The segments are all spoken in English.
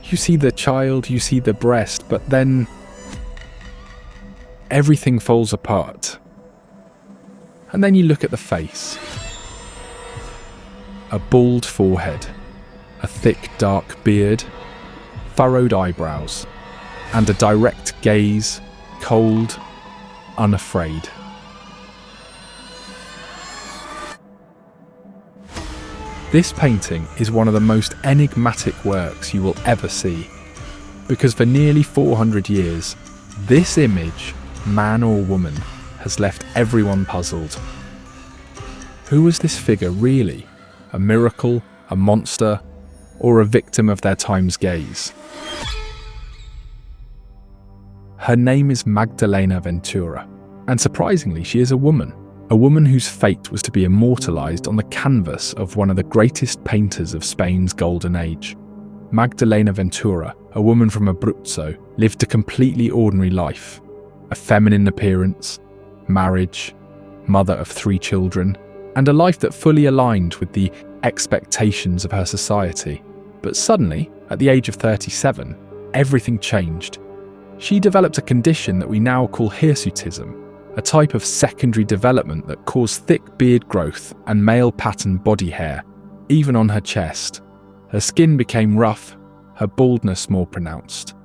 You see the child, you see the breast, but then everything falls apart. And then you look at the face. A bald forehead, a thick dark beard, furrowed eyebrows, and a direct gaze, cold, unafraid. This painting is one of the most enigmatic works you will ever see, because for nearly 400 years, this image, man or woman, has left everyone puzzled. Who was this figure really? A miracle, a monster, or a victim of their time's gaze? Her name is Magdalena Ventura, and surprisingly, she is a woman whose fate was to be immortalised on the canvas of one of the greatest painters of Spain's golden age. Magdalena Ventura, a woman from Abruzzo, lived a completely ordinary life. A feminine appearance, marriage, mother of 3 children, and a life that fully aligned with the expectations of her society. But suddenly, at the age of 37, everything changed. She developed a condition that we now call hirsutism, a type of secondary development that caused thick beard growth and male pattern body hair, even on her chest. Her skin became rough, her baldness more pronounced,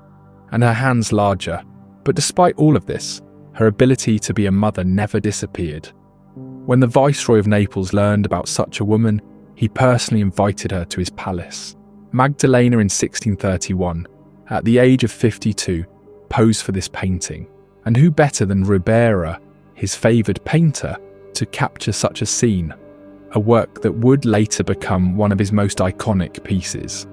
and her hands larger. But despite all of this, her ability to be a mother never disappeared. When the Viceroy of Naples learned about such a woman, he personally invited her to his palace. Magdalena in 1631, at the age of 52, posed for this painting. And who better than Ribera, his favoured painter, to capture such a scene, a work that would later become one of his most iconic pieces.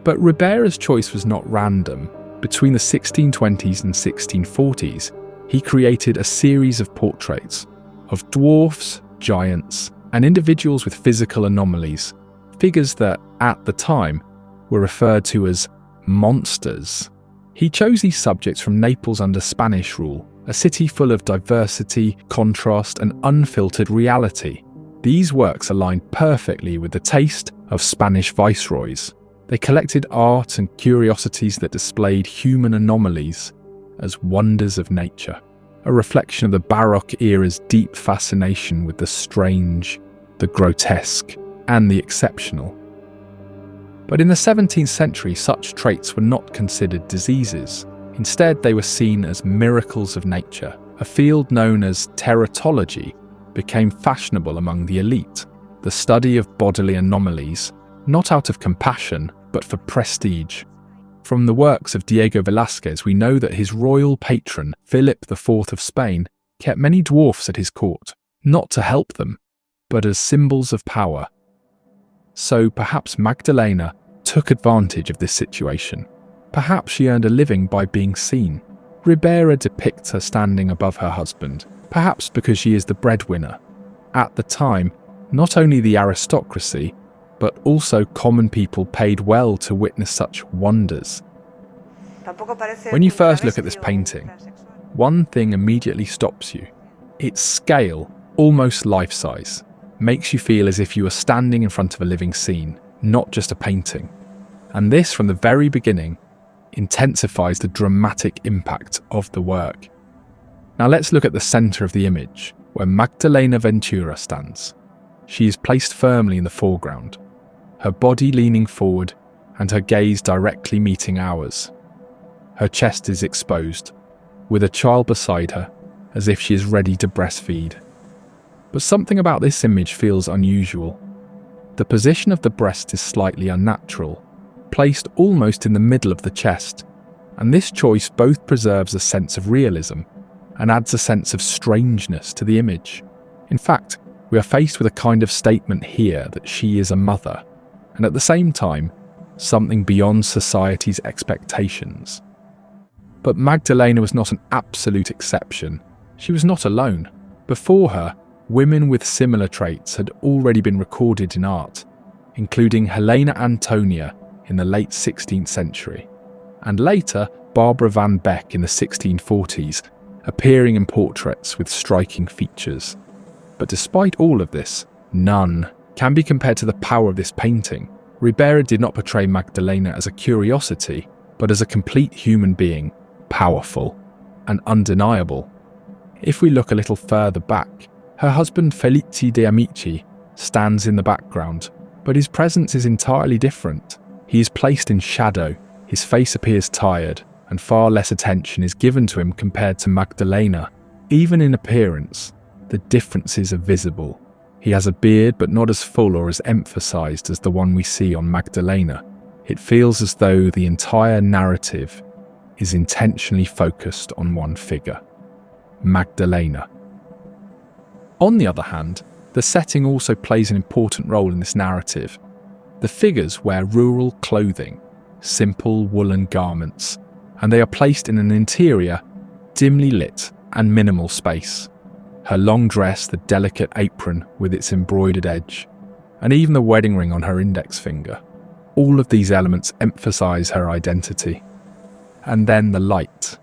But Ribera's choice was not random. Between the 1620s and 1640s, he created a series of portraits of dwarfs, giants, and individuals with physical anomalies, figures that, at the time, were referred to as monsters. He chose these subjects from Naples under Spanish rule, a city full of diversity, contrast, and unfiltered reality. These works aligned perfectly with the taste of Spanish viceroys. They collected art and curiosities that displayed human anomalies as wonders of nature, a reflection of the Baroque era's deep fascination with the strange, the grotesque, and the exceptional. But in the 17th century, such traits were not considered diseases. Instead, they were seen as miracles of nature. A field known as Teratology became fashionable among the elite, the study of bodily anomalies, not out of compassion, but for prestige. From the works of Diego Velázquez, we know that his royal patron, Philip IV of Spain, kept many dwarfs at his court, not to help them, but as symbols of power. So perhaps Magdalena took advantage of this situation. Perhaps she earned a living by being seen. Ribera depicts her standing above her husband, perhaps because she is the breadwinner. At the time, not only the aristocracy, but also common people paid well to witness such wonders. When you first look at this painting, one thing immediately stops you. Its scale, almost life-size, makes you feel as if you are standing in front of a living scene, not just a painting. And this, from the very beginning, intensifies the dramatic impact of the work. Now let's look at the centre of the image, where Magdalena Ventura stands. She is placed firmly in the foreground, her body leaning forward and her gaze directly meeting ours. Her chest is exposed, with a child beside her, as if she is ready to breastfeed. But something about this image feels unusual. The position of the breast is slightly unnatural, placed almost in the middle of the chest, and this choice both preserves a sense of realism and adds a sense of strangeness to the image. In fact, we are faced with a kind of statement here that she is a mother, and at the same time, something beyond society's expectations. But Magdalena was not an absolute exception. She was not alone. Before her, women with similar traits had already been recorded in art, including Helena Antonia in the late 16th century, and later Barbara van Beck in the 1640s, appearing in portraits with striking features. But despite all of this, none can be compared to the power of this painting. Ribera did not portray Magdalena as a curiosity, but as a complete human being, powerful and undeniable. If we look a little further back, her husband Felice de Amici stands in the background, but his presence is entirely different. He is placed in shadow, his face appears tired, and far less attention is given to him compared to Magdalena. Even in appearance, the differences are visible. He has a beard, but not as full or as emphasized as the one we see on Magdalena. It feels as though the entire narrative is intentionally focused on one figure, Magdalena. On the other hand, the setting also plays an important role in this narrative. The figures wear rural clothing, simple woolen garments, and they are placed in an interior, dimly lit and minimal space. Her long dress, the delicate apron with its embroidered edge, and even the wedding ring on her index finger. All of these elements emphasize her identity. And then the light.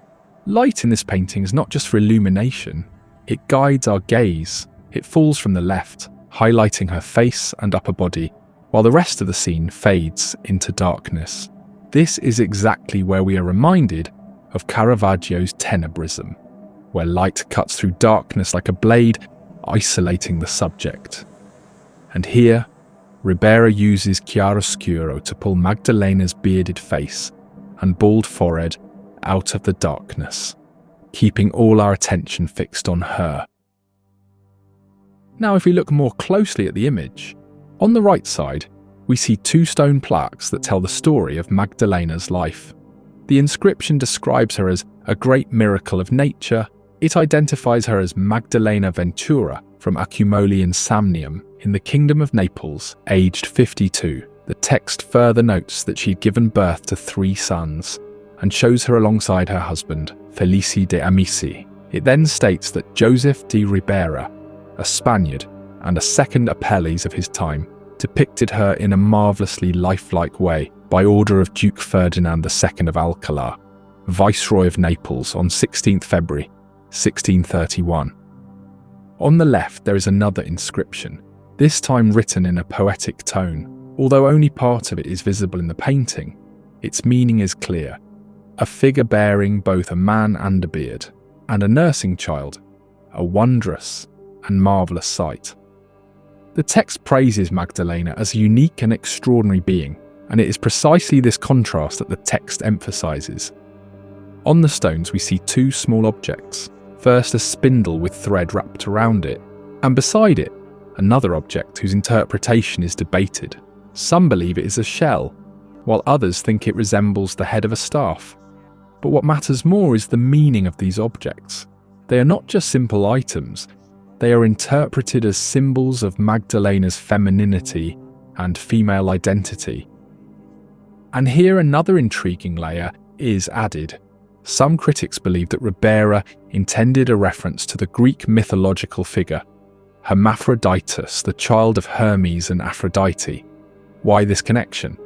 Light in this painting is not just for illumination, it guides our gaze. It falls from the left, highlighting her face and upper body, while the rest of the scene fades into darkness. This is exactly where we are reminded of Caravaggio's Tenebrism, where light cuts through darkness like a blade, isolating the subject. And here, Ribera uses Chiaroscuro to pull Magdalena's bearded face and bald forehead out of the darkness, keeping all our attention fixed on her. Now, if we look more closely at the image, on the right side, we see two stone plaques that tell the story of Magdalena's life. The inscription describes her as a great miracle of nature. It identifies her as Magdalena Ventura from Accumoli in Samnium in the Kingdom of Naples, aged 52. The text further notes that she'd given birth to 3 sons and shows her alongside her husband, Felice de Amici. It then states that Jusepe de Ribera, a Spaniard and a second Apelles of his time, depicted her in a marvellously lifelike way by order of Duke Ferdinand II of Alcalá, Viceroy of Naples, on 16th February 1631. On the left there is another inscription, this time written in a poetic tone. Although only part of it is visible in the painting, its meaning is clear. A figure bearing both a man and a beard, and a nursing child, a wondrous and marvellous sight. The text praises Magdalena as a unique and extraordinary being, and it is precisely this contrast that the text emphasises. On the stones we see 2 small objects, first a spindle with thread wrapped around it, and beside it, another object whose interpretation is debated. Some believe it is a shell, while others think it resembles the head of a staff. But what matters more is the meaning of these objects. They are not just simple items, they are interpreted as symbols of Magdalena's femininity and female identity. And here another intriguing layer is added. Some critics believe that Ribera intended a reference to the Greek mythological figure, Hermaphroditus, the child of Hermes and Aphrodite. Why this connection?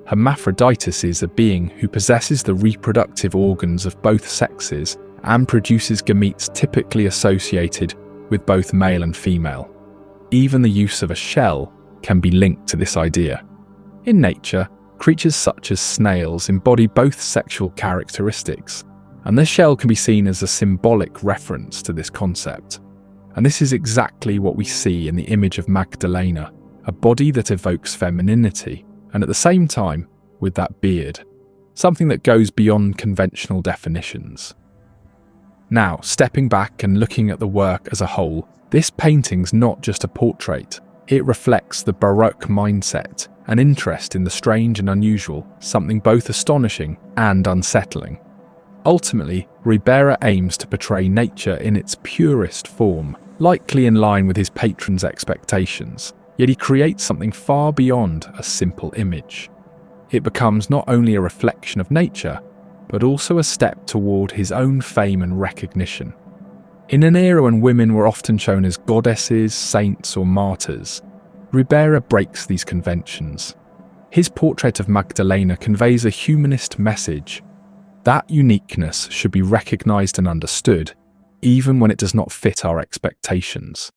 Hermaphroditus is a being who possesses the reproductive organs of both sexes and produces gametes typically associated with both male and female. Even the use of a shell can be linked to this idea. In nature, creatures such as snails embody both sexual characteristics, and the shell can be seen as a symbolic reference to this concept. And this is exactly what we see in the image of Magdalena, a body that evokes femininity, and at the same time, with that beard, something that goes beyond conventional definitions. Now, stepping back and looking at the work as a whole, this painting's not just a portrait. It reflects the Baroque mindset, an interest in the strange and unusual, something both astonishing and unsettling. Ultimately, Ribera aims to portray nature in its purest form, likely in line with his patron's expectations, yet he creates something far beyond a simple image. It becomes not only a reflection of nature, but also a step toward his own fame and recognition. In an era when women were often shown as goddesses, saints, or martyrs, Ribera breaks these conventions. His portrait of Magdalena conveys a humanist message. That uniqueness should be recognized and understood, even when it does not fit our expectations.